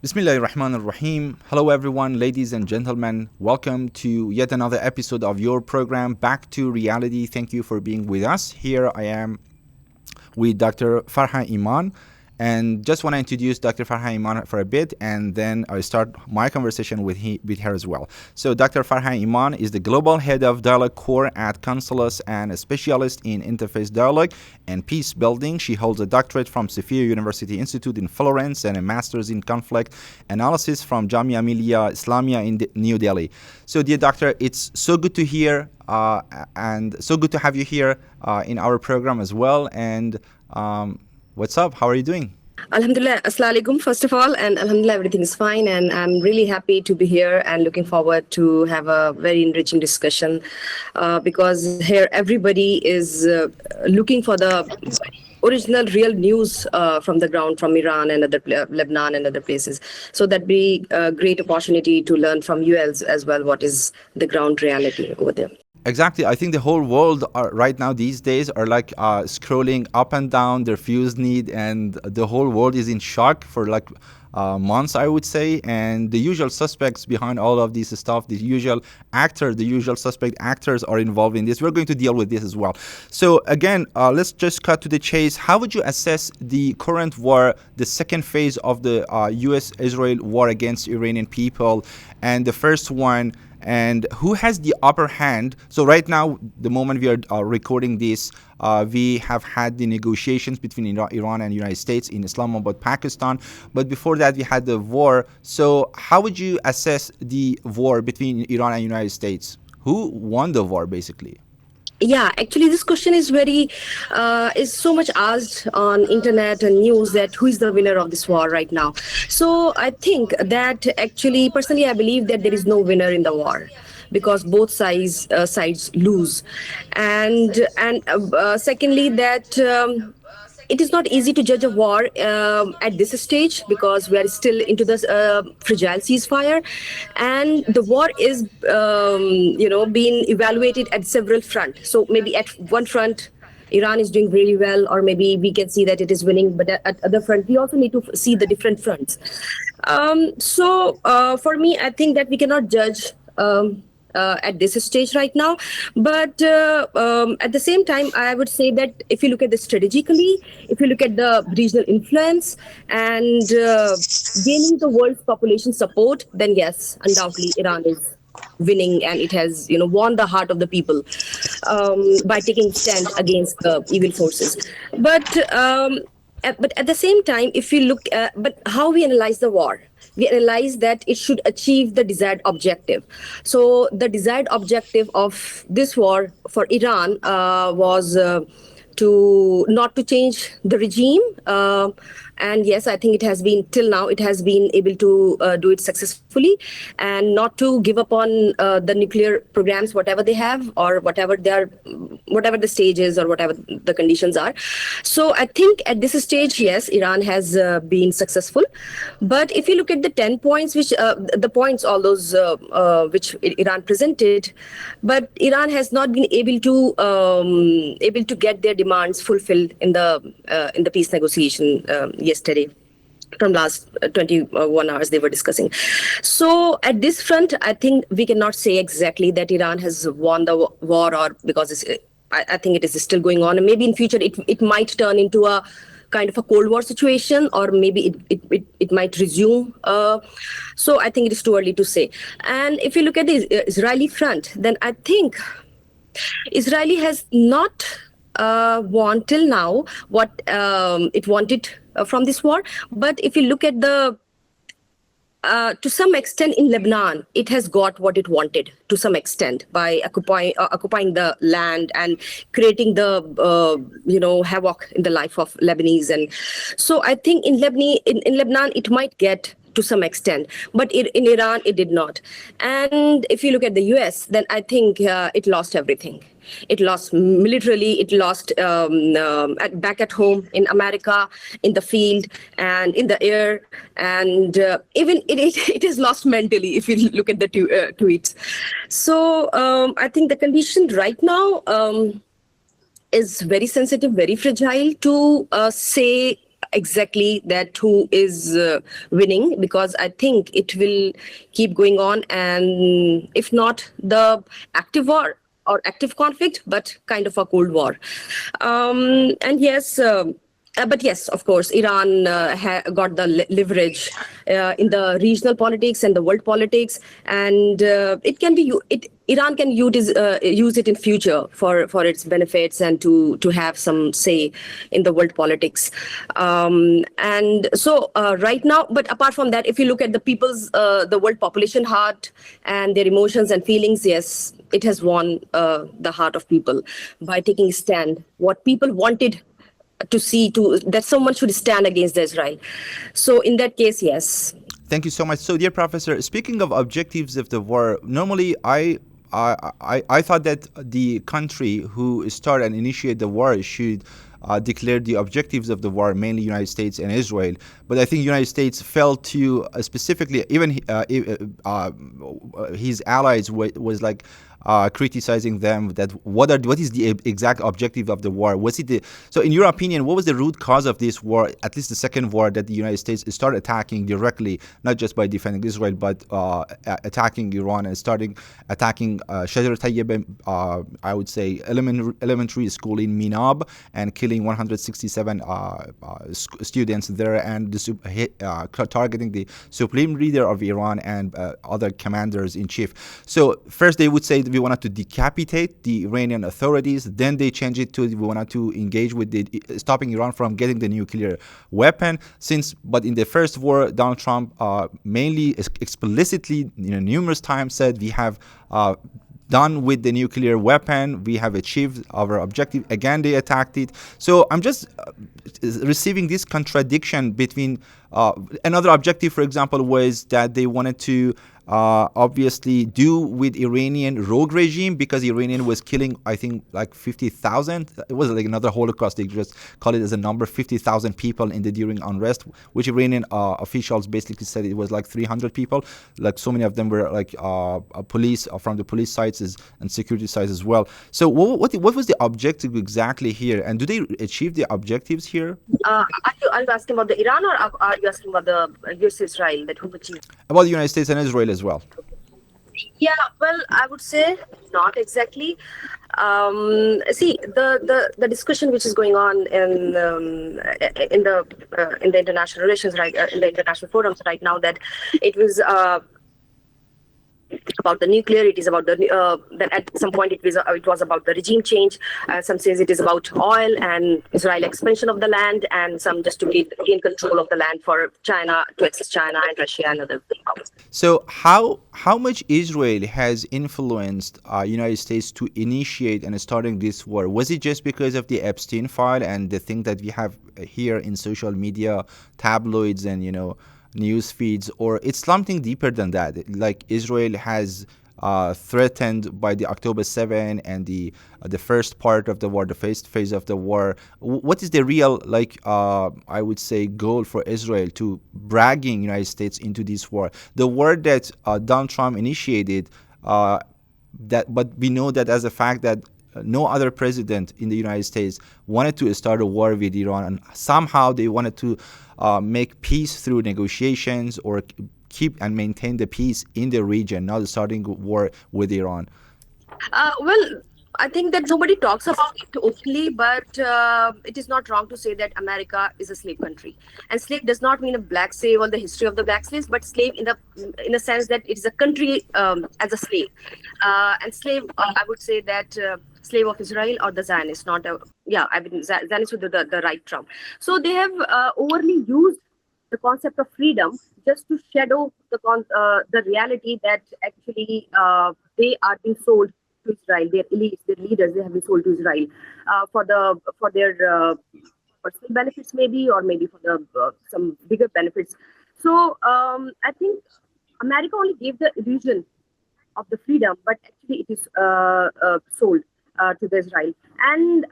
Bismillahirrahmanirrahim. Hello everyone, ladies and gentlemen. Welcome to yet another episode of your program, Back to Reality. Thank you for being with us. Here I am with Dr. Farha Iman. And just want to introduce Dr. Farha Iman for a bit, and then I start my conversation with her as well. So Dr. Farha Iman is the Global Head of DialogueCore at Consulus and a specialist in interfaith dialogue and peacebuilding. She holds a doctorate from Sophia University Institute in Florence and a master's in conflict analysis from Jamia Millia Islamia in New Delhi. So dear doctor, it's so good to hear and so good to have you here in our program as well. And what's up? How are you doing? Alhamdulillah, Assalamu alaikum, first of all, and Alhamdulillah, everything is fine, and I'm really happy to be here and looking forward to have a very enriching discussion because here everybody is looking for the original real news from the ground, from Iran and other Lebanon and other places. So that'd be a great opportunity to learn from you as well what is the ground reality over there. Exactly. I think the whole world right now these days are like scrolling up and down their fuse need, and the whole world is in shock for like months, I would say. And the usual suspects behind all of this stuff, the usual suspect actors are involved in this. We're going to deal with this as well. So again, let's just cut to the chase. How would you assess the current war, the second phase of the U.S.-Israel war against Iranian people, and the first one? And who has the upper hand? So right now, the moment we are recording this, we have had the negotiations between Iran and United States in Islamabad, Pakistan. But before that, we had the war. So how would you assess the war between Iran and United States? Who won the war, basically? Yeah, actually, this question is is so much asked on internet and news that who is the winner of this war right now. So I think that actually, personally, I believe that there is no winner in the war because both sides lose, and secondly that. It is not easy to judge a war at this stage because we are still into this fragile ceasefire, and the war is, being evaluated at several fronts. So maybe at one front, Iran is doing very well, or maybe we can see that it is winning. But at other front, we also need to see the different fronts. For me, I think that we cannot judge. At this stage right now, but at the same time, I would say that if you look at this strategically, if you look at the regional influence and gaining the world's population support, then yes, undoubtedly Iran is winning, and it has won the heart of the people by taking stand against the evil forces. But at the same time, if you look at but how we analyze the war, we analyze that it should achieve the desired objective. So the desired objective of this war for Iran was not to change the regime. And yes, I think it has been, till now, it has been able to do it successfully, and not to give up on the nuclear programs, whatever they have, or whatever the stage is, or whatever the conditions are. So I think at this stage, yes, Iran has been successful. But if you look at the 10 points, which all those which Iran presented, but Iran has not been able to get their demands fulfilled in the peace negotiation yesterday. From last 21 hours they were discussing. So at this front, I think we cannot say exactly that Iran has won the war, or because I think it is still going on, and maybe in future it might turn into a kind of a Cold War situation, or maybe it might resume. So I think it is too early to say. And if you look at the Israeli front, then I think Israeli has not won till now what it wanted from this war. But if you look at the to some extent in Lebanon, it has got what it wanted to some extent by occupying the land and creating the havoc in the life of Lebanese. And so I think in Lebanon it might get to some extent, but in Iran it did not. And if you look at the US, then I think it lost everything. It lost militarily, it lost back at home in America, in the field and in the air, and even it is lost mentally if you look at the tweets. So I think the condition right now is very sensitive, very fragile to say exactly that who is winning, because I think it will keep going on, and if not the active war or active conflict, but kind of a cold war. And yes. But yes, of course, Iran got the leverage in the regional politics and the world politics, and it can be Iran can use it in future for its benefits and to have some say in the world politics. And so right now, but apart from that, if you look at the people's the world population heart and their emotions and feelings, yes, it has won the heart of people by taking stand. What people wanted to see to that someone should stand against Israel. So in that case, yes. Thank you so much. So, dear professor, speaking of objectives of the war, normally I thought that the country who start and initiate the war should declare the objectives of the war, mainly United States and Israel. But I think United States failed to specifically, even his allies was like criticizing them that what is the exact objective of the war? Was it so in your opinion, what was the root cause of this war, at least the second war, that the United States started attacking directly, not just by defending Israel, but attacking Iran and starting attacking Shajar Tayyib, I would say elementary school in Minab, and killing 167 students there, and targeting the supreme leader of Iran and other commanders in chief. So first they would say we wanted to decapitate the Iranian authorities. Then they changed it to we wanted to engage with stopping Iran from getting the nuclear weapon. But in the first war, Donald Trump mainly explicitly, numerous times said we have done with the nuclear weapon. We have achieved our objective. Again, they attacked it. So I'm just receiving this contradiction between another objective, for example, was that they wanted to obviously do with Iranian rogue regime, because Iranian was killing, I think, like 50,000. It was like another Holocaust. They just call it as a number, 50,000 people during unrest, which Iranian officials basically said it was like 300 people. Like so many of them were like police from the police sites and security sites as well. So what was the objective exactly here, and do they achieve the objectives here? Are you asking about the Iran, or are you asking about the US Israel that who achieved? About the United States and Israel as well. Yeah, well, I would say not exactly. See, the discussion which is going on in the international relations, right, in the international forums right now, that it was about the nuclear. It is about that at some point it was about the regime change. Some says it is about oil and Israel expansion of the land, and some just to gain control of the land for China, to access China and Russia and other powers. So how much Israel has influenced United States to initiate and starting this war? Was it just because of the Epstein file and the thing that we have here in social media, tabloids and news feeds, or it's something deeper than that? Like Israel has threatened by the October 7 and the first part of the war, the first phase of the war. What is the real, I would say, goal for Israel to bragging United States into this war? The war that Donald Trump initiated, but we know that as a fact that no other president in the United States wanted to start a war with Iran, and somehow they wanted to make peace through negotiations or keep and maintain the peace in the region, not starting war with Iran. Well, I think that nobody talks about it openly, but it is not wrong to say that America is a slave country. And slave does not mean a black slave or the history of the black slaves, but slave in the sense that it is a country as a slave. And slave, I would say that slave of Israel or the Zionist, not a, yeah, I mean, Zionist with the right term. So they have overly used the concept of freedom just to shadow the reality that actually they are being sold to Israel. Their elites, their leaders, they have been sold to Israel for their personal benefits, maybe, or maybe for the some bigger benefits. So I think America only gave the illusion of the freedom, but actually it is sold to the Israel. And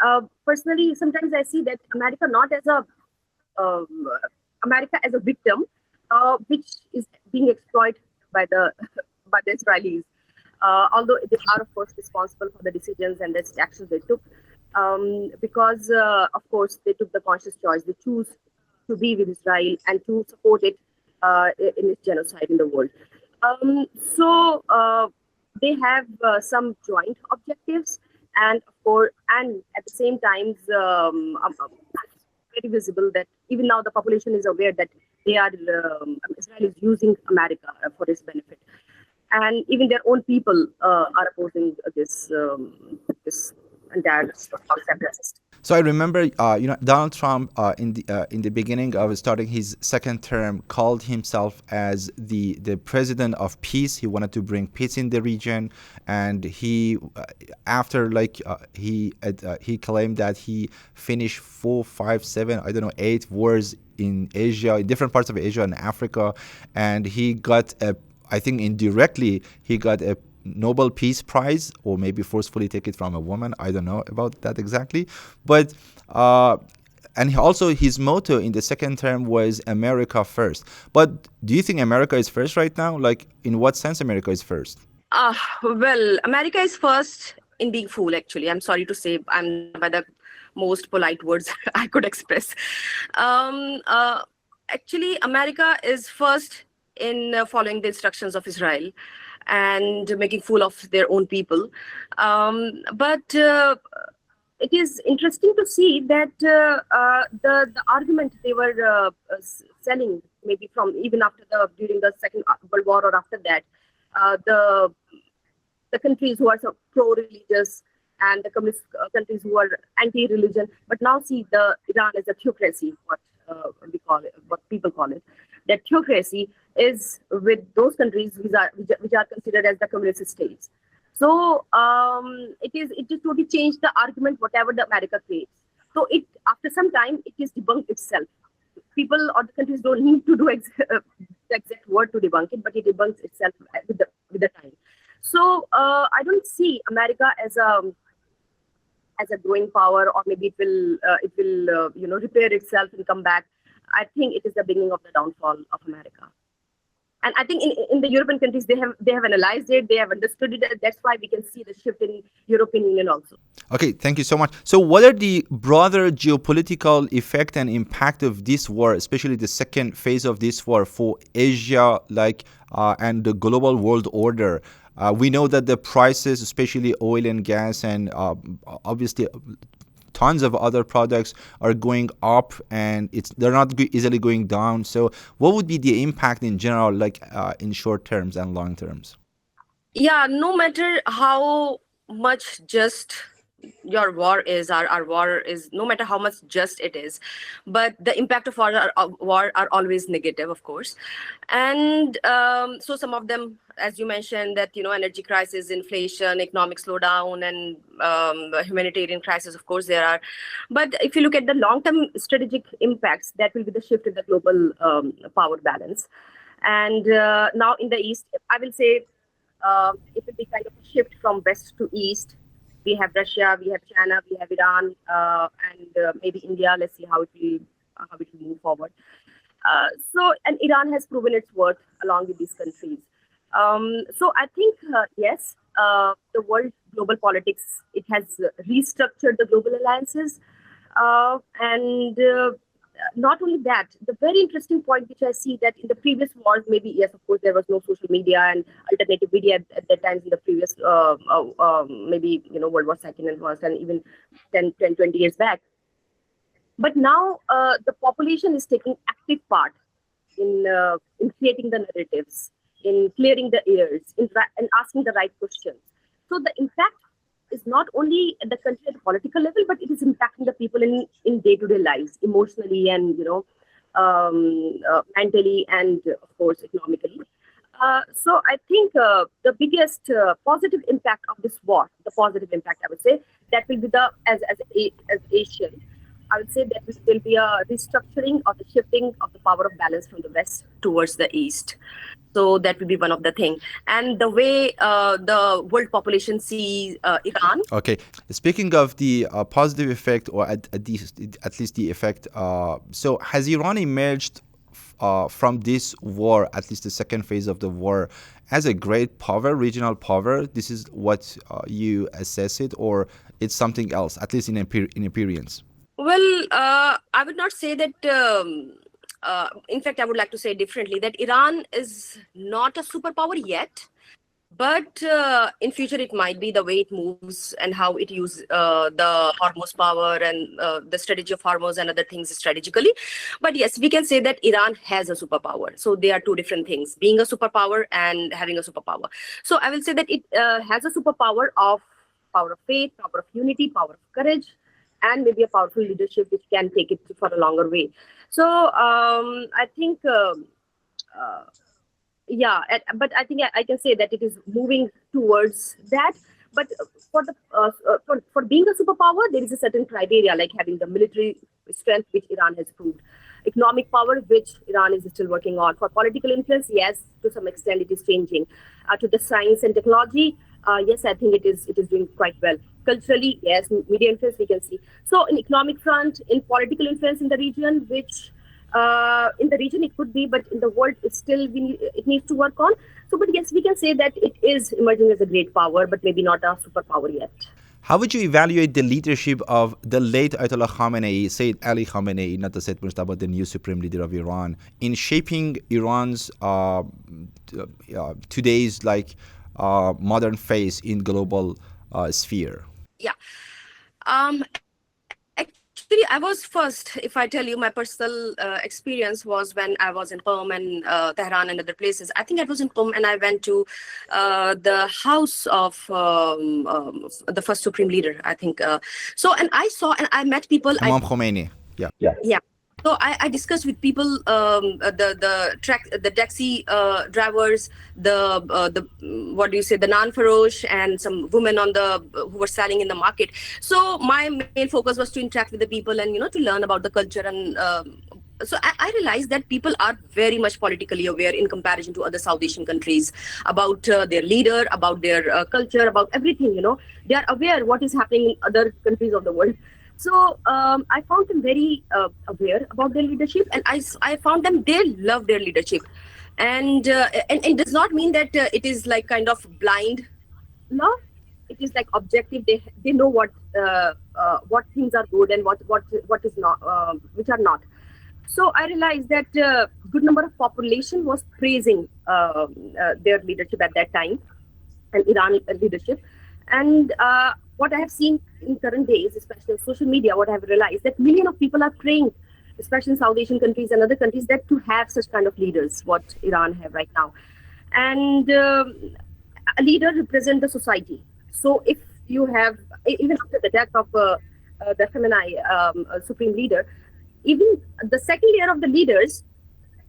personally, sometimes I see that America not as a America as a victim, which is being exploited by the Israelis. Although they are, of course, responsible for the decisions and the actions they took, because, of course, they took the conscious choice. They choose to be with Israel and to support it in its genocide in the world. So they have some joint objectives, and of course, and at the same time, very visible that even now the population is aware that they are Israel is using America for its benefit, and even their own people are opposing this entire concept. So I remember, Donald Trump in the beginning of starting his second term called himself as the president of peace. He wanted to bring peace in the region, and he after he claimed that he finished 4, 5, 7, I don't know, 8 wars in Asia, in different parts of Asia and Africa, and he got I think indirectly he got a Nobel Peace Prize, or maybe forcefully take it from a woman. I don't know about that exactly. But and also his motto in the second term was America first. But do you think America is first right now? Like, in what sense America is first? Well, America is first in being fool, actually. I'm sorry to say, I'm by the most polite words I could express. Actually, America is first in following the instructions of Israel and making fool of their own people. But it is interesting to see that the argument they were selling, maybe from even after during the Second World War or after that, the countries who are so pro-religious and the communist countries who are anti-religion, but now see the Iran as a theocracy, what we call it, what people call it. That theocracy is with those countries which are considered as the communist states. So it just totally changed the argument whatever the America creates. So it after some time it is debunked itself. People or the countries don't need to do the exact word to debunk it, but it debunks itself with the time. So I don't see America as a growing power, or maybe it will repair itself and come back. I think it is the beginning of the downfall of America. And I think in the European countries, they have analyzed it, they have understood it. That's why we can see the shift in European Union also. Okay, thank you so much. So what are the broader geopolitical effect and impact of this war, especially the second phase of this war for Asia, and the global world order? We know that the prices, especially oil and gas, and obviously tons of other products are going up, and they're not easily going down. So what would be the impact in general, in short terms and long terms? Yeah, no matter how much just your war is, our war is, no matter how much just it is, but the impact of war are always negative, of course. And so some of them, as you mentioned, that energy crisis, inflation, economic slowdown, and humanitarian crisis, of course there are. But if you look at the long-term strategic impacts, that will be the shift in the global power balance. And now in the East, I will say it will be kind of a shift from West to East. We have Russia, we have China, we have Iran, and maybe India. Let's see how it will move forward. And Iran has proven its worth along with these countries. So I think yes, the world global politics, it has restructured the global alliances, and not only that, the very interesting point which I see that in the previous wars, maybe yes, of course there was no social media and alternative media at that times in the previous maybe World War II and First, and even 10, 20 years back. But now the population is taking active part in creating the narratives, in clearing the airs, in asking the right questions. So the impact is not only at the country at the political level, but it is impacting the people in day-to-day lives, emotionally and mentally, and of course economically. So I think the biggest positive impact of this war, the positive impact I would say, that will be as Asian, I would say that will be a restructuring or the shifting of the power of balance from the West towards the East. So that will be one of the things. And the way the world population sees Iran. Okay. Speaking of the positive effect, or at least the effect, so has Iran emerged from this war, at least the second phase of the war, as a great power, regional power? This is what you assess it, or it's something else, at least in appearance? Well, I would not say that. In fact, I would like to say differently that Iran is not a superpower yet. But in future, it might be the way it moves and how it uses the Hormuz power and the strategy of Hormuz and other things strategically. But yes, we can say that Iran has a superpower. So they are two different things: being a superpower and having a superpower. So I will say that it has a superpower of power of faith, power of unity, power of courage, and maybe a powerful leadership which can take it for a longer way. So I think. Uh, yeah, but I think I can say that it is moving towards that. But for being a superpower, there is a certain criteria like having the military strength, which Iran has proved, economic power, which Iran is still working on. For political influence, yes, to some extent it is changing. To the science and technology, yes, I think it is doing quite well. Culturally, yes, media influence we can see. So in economic front, in political influence in the region, which in the region it could be, but in the world it's still it needs to work on. So, but yes, we can say that it is emerging as a great power, but maybe not a superpower yet. How would you evaluate the leadership of the late Ayatollah Khamenei, Sayyid Ali Khamenei, not the Sayyid Mustafa, the new supreme leader of Iran, in shaping Iran's today's modern face in global sphere? Yeah. Actually, I was first. If I tell you, my personal experience was when I was in Qom and Tehran and other places. I think I was in Qom and I went to the house of the first supreme leader. I think so, and I saw and I met people. Imam Khomeini. Yeah. Yeah. So I discussed with people, the taxi drivers, the what do you say, the non-farosh, and some women on the who were selling in the market. So my main focus was to interact with the people and to learn about the culture and. So I realized that people are very much politically aware in comparison to other South Asian countries about their leader, about their culture, about everything. They are aware what is happening in other countries of the world. So I found them very aware about their leadership, and I found them they love their leadership, and it does not mean that it is like kind of blind love. It is like objective. They know what things are good and what is not, which are not. So I realized that good number of population was praising their leadership at that time, and Iran leadership. And what I have seen in current days, especially on social media, what I have realized that millions of people are praying, especially in South Asian countries and other countries, that to have such kind of leaders, what Iran have right now. And a leader represents the society. So if you have, even after the death of the Khamenei supreme leader, even the second layer of the leaders,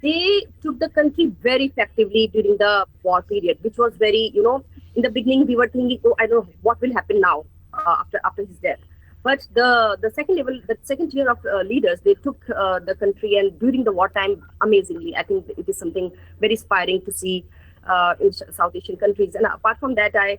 they took the country very effectively during the war period, which was very, in the beginning we were thinking, oh, I don't know what will happen now after his death. But the second tier of leaders, they took the country and during the wartime amazingly. I think it is something very inspiring to see in South Asian countries. And apart from that, I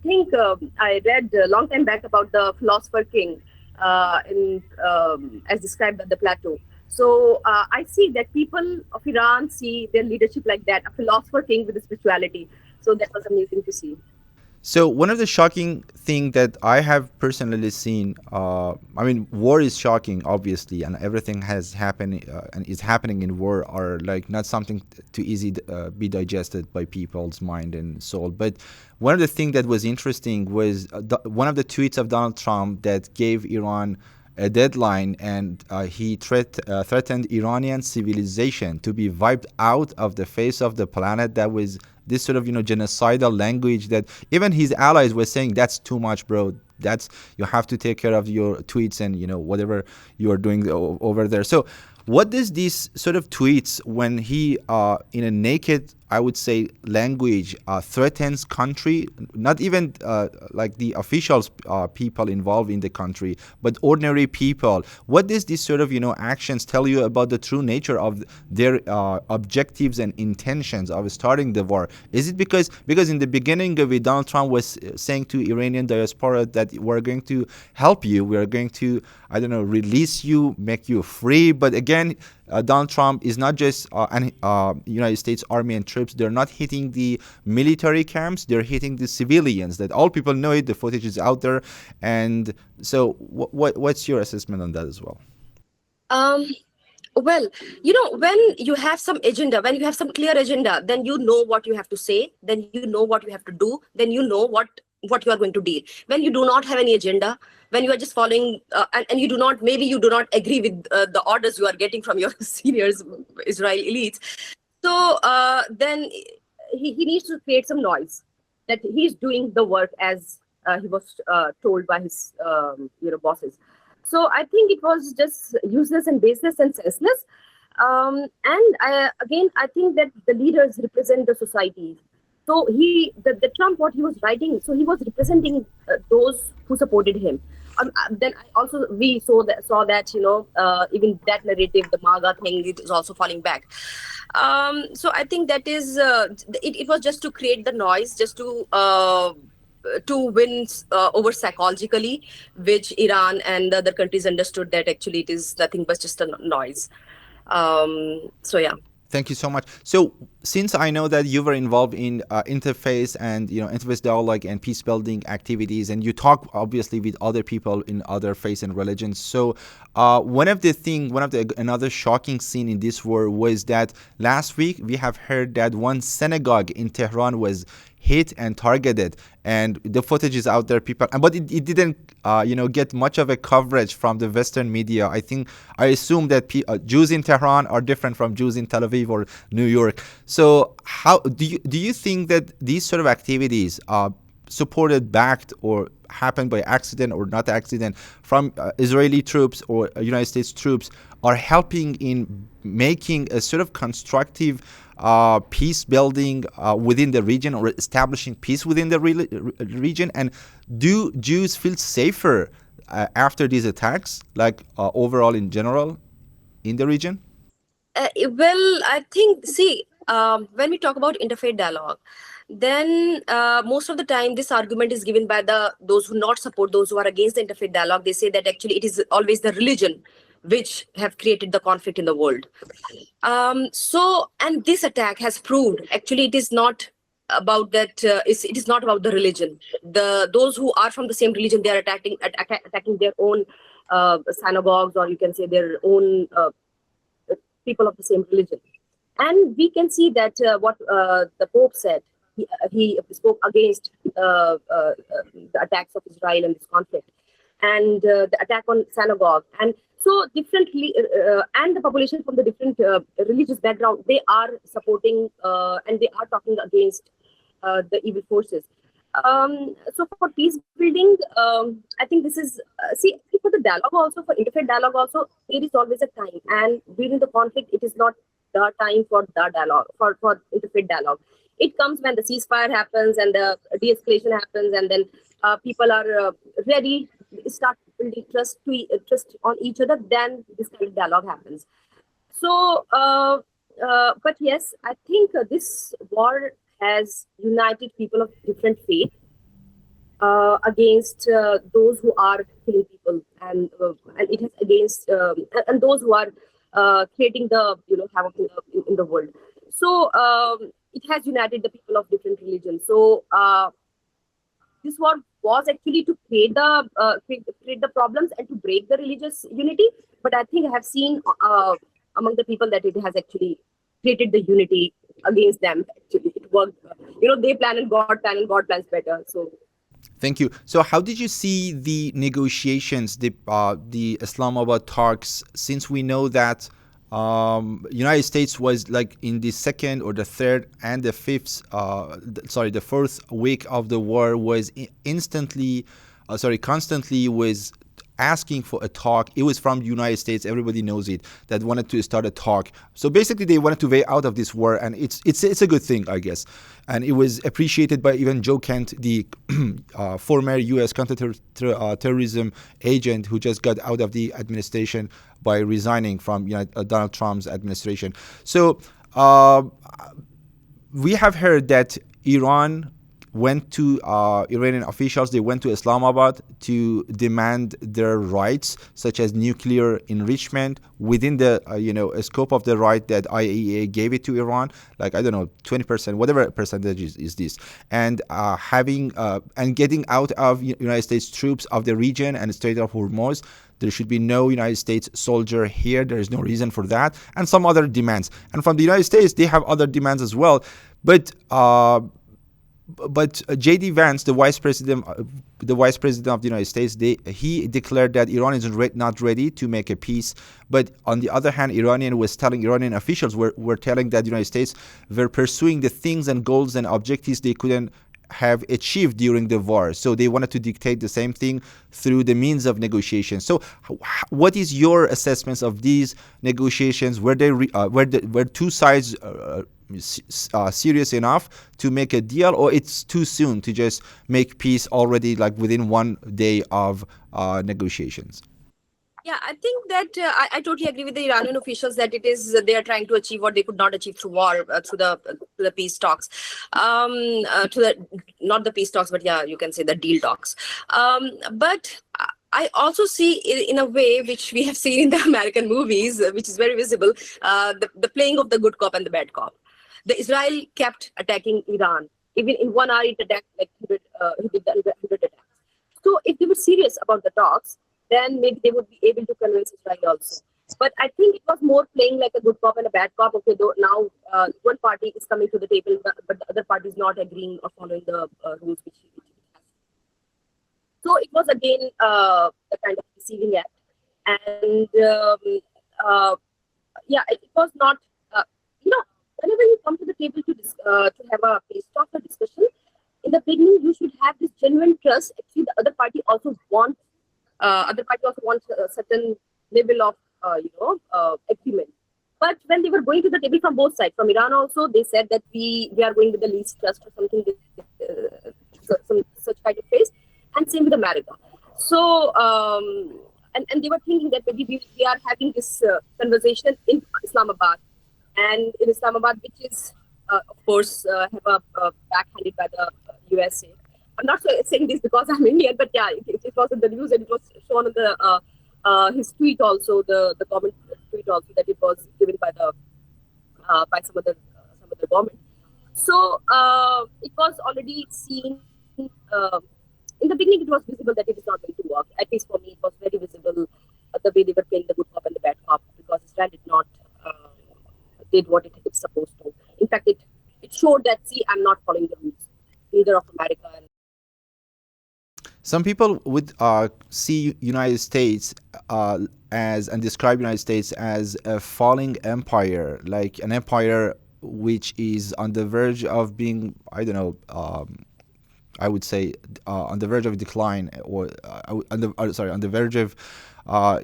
think I read a long time back about the philosopher king as described by the Plato. So I see that people of Iran see their leadership like that, a philosopher king with a spirituality. So that was amazing to see. So one of the shocking thing that I have personally seen, war is shocking, obviously, and everything has happened and is happening in war are like not something to easy be digested by people's mind and soul. But one of the things that was interesting was one of the tweets of Donald Trump that gave Iran a deadline, and he threatened Iranian civilization to be wiped out of the face of the planet. That was this sort of genocidal language that even his allies were saying, that's too much, bro. That's, you have to take care of your tweets and whatever you are doing over there. So what does these sort of tweets, when he in a naked, I would say, language threatens country, not even like the officials, people involved in the country, but ordinary people, what does this sort of actions tell you about the true nature of their objectives and intentions of starting the war? Is it because in the beginning of it, Donald Trump was saying to Iranian diaspora that we're going to help you, we're going to, I don't know, release you, make you free, but again, Donald Trump is not just United States Army and troops. They're not hitting the military camps. They're hitting the civilians. That all people know it. The footage is out there. And so what's your assessment on that as well? Um, well, when you have some agenda, when you have some clear agenda, then you know what you have to say, then you know what you have to do, then you know what you are going to deal. When you do not have any agenda, when you are just following and you do not, maybe you do not agree with the orders you are getting from your seniors, Israeli elites. So then he needs to create some noise that he's doing the work as he was told by his bosses. So I think it was just useless and baseless and senseless. And I think that the leaders represent the society. So the Trump, what he was writing, so he was representing those who supported him. Then we saw that even that narrative, the MAGA thing, it is also falling back. So I think that is it was just to create the noise, just to win over psychologically, which Iran and the other countries understood that actually it is nothing but just a noise. So yeah. Thank you so much. So, since I know that you were involved in interfaith and interfaith dialogue and peace building activities, and you talk obviously with other people in other faiths and religions. So, another shocking scene in this war was that last week we have heard that one synagogue in Tehran was hit and targeted, and the footage is out there, but it didn't get much of a coverage from the Western media. I assume that Jews in Tehran are different from Jews in Tel Aviv or New York. So how do you think that these sort of activities are supported, backed, or happened by accident or not accident from Israeli troops or United States troops are helping in making a sort of constructive peace building within the region, or establishing peace within the region? And do Jews feel safer after these attacks, like overall in general in the region? Well, I think, when we talk about interfaith dialogue, then most of the time this argument is given by those who not support, those who are against the interfaith dialogue. They say that actually it is always the religion which have created the conflict in the world. And this attack has proved actually it is not about that. It is not about the religion. Those who are from the same religion, they are attacking their own synagogues, or you can say their own people of the same religion. And we can see that what the Pope said. He spoke against the attacks of Israel and this conflict, and the attack on synagogue. And so differently, and the population from the different religious background, they are supporting and they are talking against the evil forces. So for peace building, I think this is, for the dialogue also, for interfaith dialogue also, there is always a time. And during the conflict, it is not the time for the dialogue, for interfaith dialogue. It comes when the ceasefire happens and the de-escalation happens, and then people are ready, start building trust on each other, then this kind of dialogue happens. So, but yes, I think this war has united people of different faith against those who are killing people, and it has against and those who are creating the havoc in the world. So it has united the people of different religions. So this war was actually to create the problems and to break the religious unity. But I think I have seen among the people that it has actually created the unity against them. Actually, it worked. They plan and God plans better. So. Thank you. So how did you see the negotiations, the Islamabad talks, since we know that United States was like in the second or the third and the the fourth week of the war was constantly was asking for a talk. It was from the United States, everybody knows it, that wanted to start a talk. So basically they wanted to way out of this war, and it's a good thing, I guess. And it was appreciated by even Joe Kent, the former U.S. counterterrorism agent who just got out of the administration by resigning from Donald Trump's administration. So we have heard that Iran went to Iranian officials, they went to Islamabad to demand their rights, such as nuclear enrichment within the scope of the right that IAEA gave it to Iran, like, I don't know, 20%, whatever percentage is this, and getting out of United States troops of the region and the Strait of Hormuz. There should be no United States soldier here. There is no reason for that, and some other demands. And from the United States, they have other demands as well. But J.D. Vance, the vice president of the United States, he declared that Iran is not ready to make a peace. But on the other hand, Iranian officials were telling that the United States were pursuing the things and goals and objectives they couldn't have achieved during the war. So they wanted to dictate the same thing through the means of negotiation. So what is your assessments of these negotiations? Were two sides serious enough to make a deal, or it's too soon to just make peace already, like within one day of negotiations? Yeah, I think that I totally agree with the Iranian officials that they are trying to achieve what they could not achieve through war, through the peace talks, not the peace talks, but yeah, you can say the deal talks. But I also see in a way which we have seen in the American movies, which is very visible, the playing of the good cop and the bad cop. The Israel kept attacking Iran. Even in 1 hour, it attacked like 100 attacks. So if they were serious about the talks, then maybe they would be able to convince Israel also. But I think it was more playing like a good cop and a bad cop. Okay, though now one party is coming to the table, but the other party is not agreeing or following the rules which it has. So it was again the kind of receiving act. And it was not, whenever you come to the table to have a peace talk or discussion, in the beginning, you should have this genuine trust. Actually, the other party also wants a certain level of agreement. But when they were going to the table from both sides, from Iran also, they said that we are going with the least trust or something, some such kind of phrase, and same with America. So and they were thinking that maybe we are having this conversation in Islamabad, and in Islamabad, which is of course have a backhanded by the USA. I'm not saying this because I'm Indian, but yeah, it was in the news and it was shown in the his tweet also, the government tweet also, that it was given by the by some of the government. So it was already seen in the beginning. It was visible that it is not going to work. At least for me, it was very visible the way they were playing the good cop and the bad cop, because Israel did not did what it is supposed to. In fact, it showed that, see, I'm not following the rules, neither of America. Some people would see United States and describe United States as a falling empire, like an empire which is on the verge of being, I don't know, I would say on the verge of decline, or on the verge of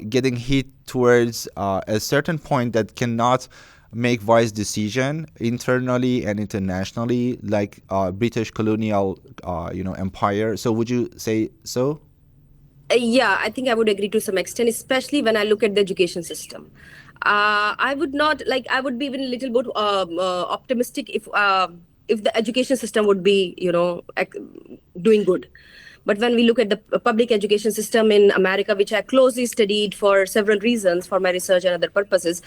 getting hit towards a certain point that cannot make wise decision internally and internationally, like British colonial empire. So would you say so? Yeah, I think I would agree to some extent, especially when I look at the education system. I would be even a little bit optimistic if the education system would be doing good. But when we look at the public education system in America, which I closely studied for several reasons, for my research and other purposes,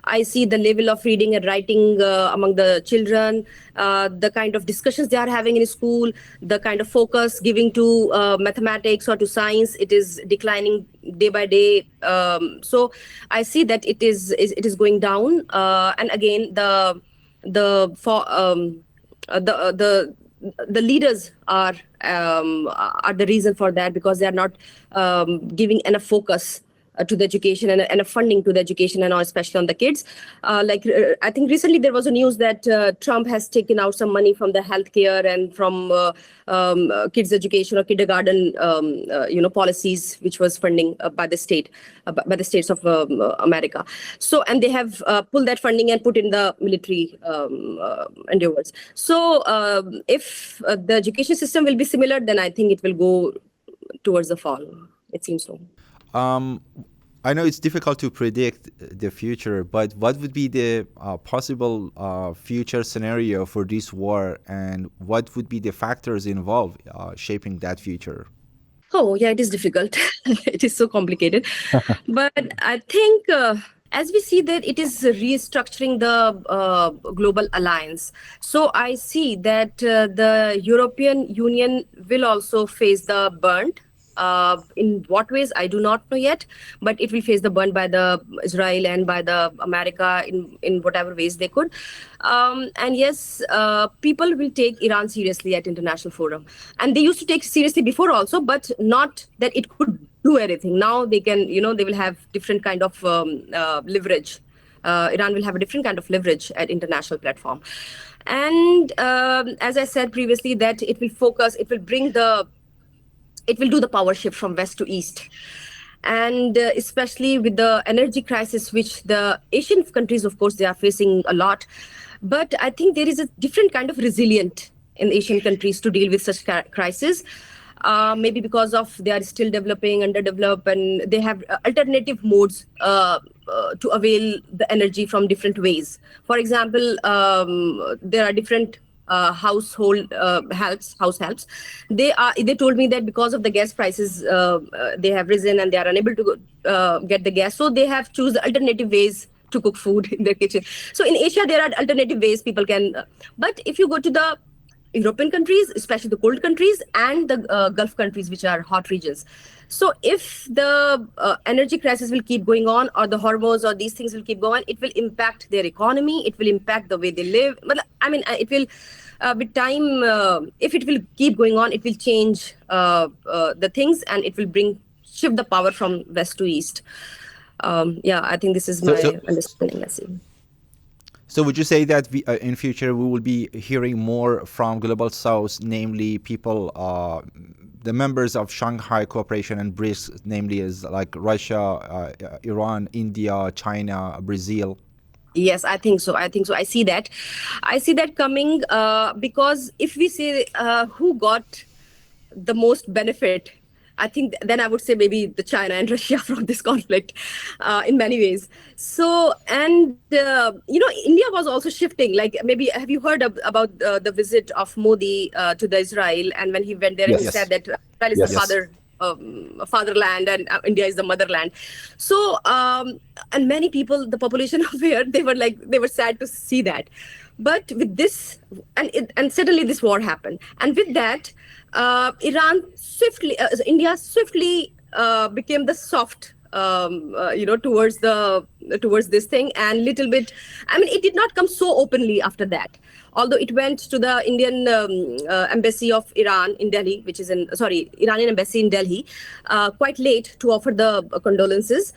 I see the level of reading and writing among the children, the kind of discussions they are having in school, the kind of focus giving to mathematics or to science, it is declining day by day. So I see that it is going down. And again, the leaders are the reason for that, because they are not giving enough focus to the education and enough funding to the education, and especially on the kids. I think recently there was a news that Trump has taken out some money from the healthcare and from kids education or kindergarten policies, which was funding by the states of America. So, and they have pulled that funding and put in the military endeavors. So if the education system will be similar, then I think it will go towards the fall. It seems so. I know it's difficult to predict the future, but what would be the possible future scenario for this war, and what would be the factors involved shaping that future? Oh, yeah, it is difficult. It is so complicated. But I think as we see that it is restructuring the global alliance. So I see that the European Union will also face the burnt. In what ways I do not know yet, but it will face the burn by the Israel and by the America in whatever ways they could. And yes, people will take Iran seriously at international forum, and they used to take seriously before also, but not that it could do anything. Now they can, they will have different kind of leverage. Iran will have a different kind of leverage at international platform. And as I said previously, that it will focus, it will do the power shift from west to east. And especially with the energy crisis, which the Asian countries, of course, they are facing a lot. But I think there is a different kind of resilient in Asian countries to deal with such crisis. Maybe because of they are still developing, underdeveloped, and they have alternative modes to avail the energy from different ways. For example, there are different household house helps. They told me that because of the gas prices, they have risen and they are unable to get the gas, so they have choose alternative ways to cook food in their kitchen. So in Asia there are alternative ways people can, but if you go to the European countries, especially the cold countries, and the Gulf countries, which are hot regions. So if the energy crisis will keep going on, or the hormones or these things will keep going, it will impact their economy, it will impact the way they live. But I mean, it will, with time, if it will keep going on, it will change the things, and it will shift the power from west to east. Yeah, I think this is my understanding. I see. So would you say that in future we will be hearing more from Global South, namely people, the members of Shanghai Cooperation and BRICS, namely is like Russia, Iran, India, China, Brazil? Yes, I think so. I see that. I see that coming because if we say who got the most benefit, I think then I would say maybe the China and Russia from this conflict in many ways. So, and, India was also shifting. Like, maybe have you heard about the visit of Modi to the Israel? And when he went there, and he said that Israel is the fatherland, and India is the motherland. So, and many people, the population of here, they were sad to see that. But with this, and suddenly this war happened. And with that, India swiftly became the soft, towards this thing, and little bit. I mean, it did not come so openly after that. Although it went to the Indian embassy of Iran in Delhi, Iranian embassy in Delhi, quite late to offer the condolences.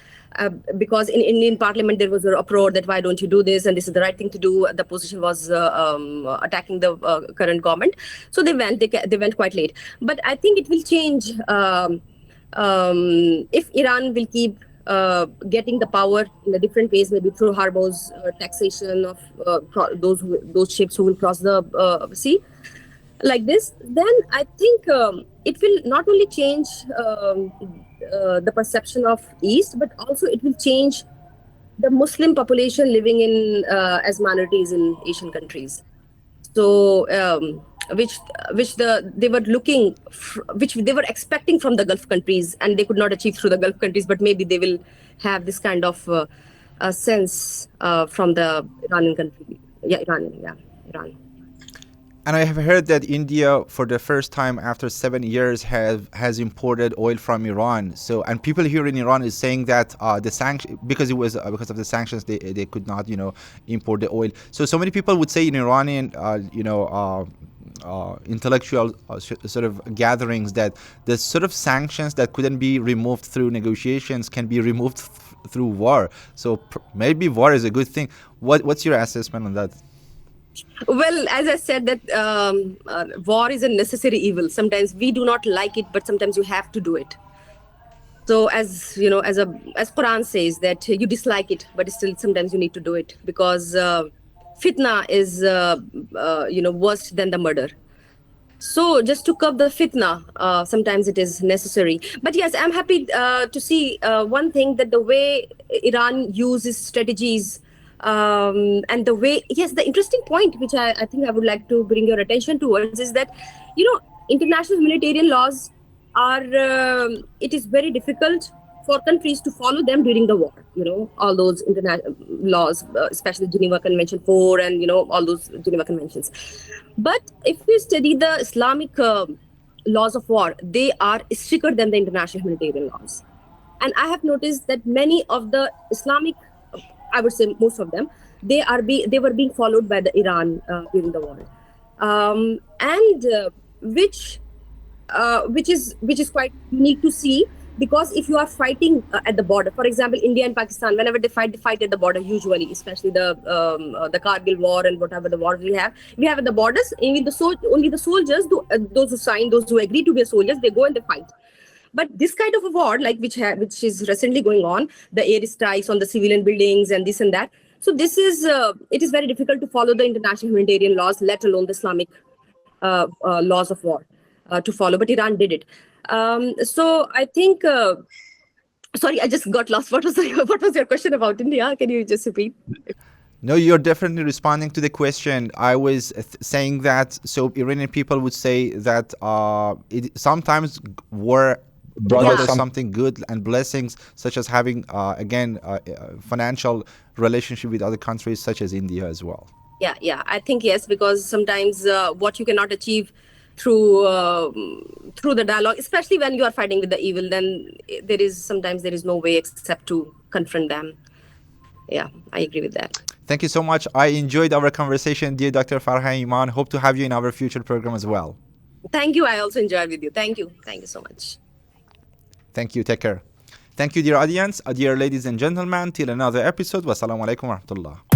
Because in Indian parliament there was an uproar that why don't you do this, and this is the right thing to do. The position was attacking the current government, so they went quite late. But I think it will change if Iran will keep getting the power in a different ways, maybe through Hormuz, taxation of those ships who will cross the sea like this. Then I think it will not only change the perception of East, but also it will change the Muslim population living in as minorities in Asian countries. So, which they were expecting from the Gulf countries, and they could not achieve through the Gulf countries, but maybe they will have this kind of sense from the Iranian country. Iran. And I have heard that India, for the first time after 7 years, has imported oil from Iran. So, and people here in Iran is saying that the sanction, because of the sanctions, they could not, import the oil. So many people would say in Iranian, intellectual sort of gatherings that the sort of sanctions that couldn't be removed through negotiations can be removed through war. So maybe war is a good thing. What's your assessment on that? Well, as I said, that war is a necessary evil. Sometimes we do not like it, but sometimes you have to do it. So, as Quran says, that you dislike it, but still sometimes you need to do it, because fitna is worse than the murder. So just to curb the fitna, sometimes it is necessary. But yes, I'm happy to see one thing, that the way Iran uses strategies, and the way, yes, the interesting point which I think I would like to bring your attention towards is that, international humanitarian laws are, it is very difficult for countries to follow them during the war. All those international laws, especially Geneva Convention 4, and all those Geneva Conventions. But if we study the Islamic laws of war, they are stricter than the international humanitarian laws. And I have noticed that many of the Islamic, I would say most of them, they were being followed by the Iran during the war, and which is quite unique to see. Because if you are fighting at the border, for example, India and Pakistan, whenever they fight at the border, usually, especially the Kargil war and whatever the wars we have at the borders. Only the soldiers, those who sign, those who agree to be soldiers, they go and they fight. But this kind of a war, like which is recently going on, the air strikes on the civilian buildings and this and that. So this is it is very difficult to follow the international humanitarian laws, let alone the Islamic laws of war to follow. But Iran did it. So I think. Sorry, I just got lost. What was your question about India? Can you just repeat? No, you're definitely responding to the question. I was saying that, so Iranian people would say that it sometimes war brought us something good and blessings, such as having, financial relationship with other countries, such as India as well. Yeah, I think yes, because sometimes what you cannot achieve through the dialogue, especially when you are fighting with the evil, then there is no way except to confront them. Yeah, I agree with that. Thank you so much. I enjoyed our conversation, dear Dr. Farha Iman. Hope to have you in our future program as well. Thank you. I also enjoyed with you. Thank you so much. Thank you. Take care. Thank you, dear audience, dear ladies and gentlemen. Till another episode. Wassalamu alaikum wa rahmatullah.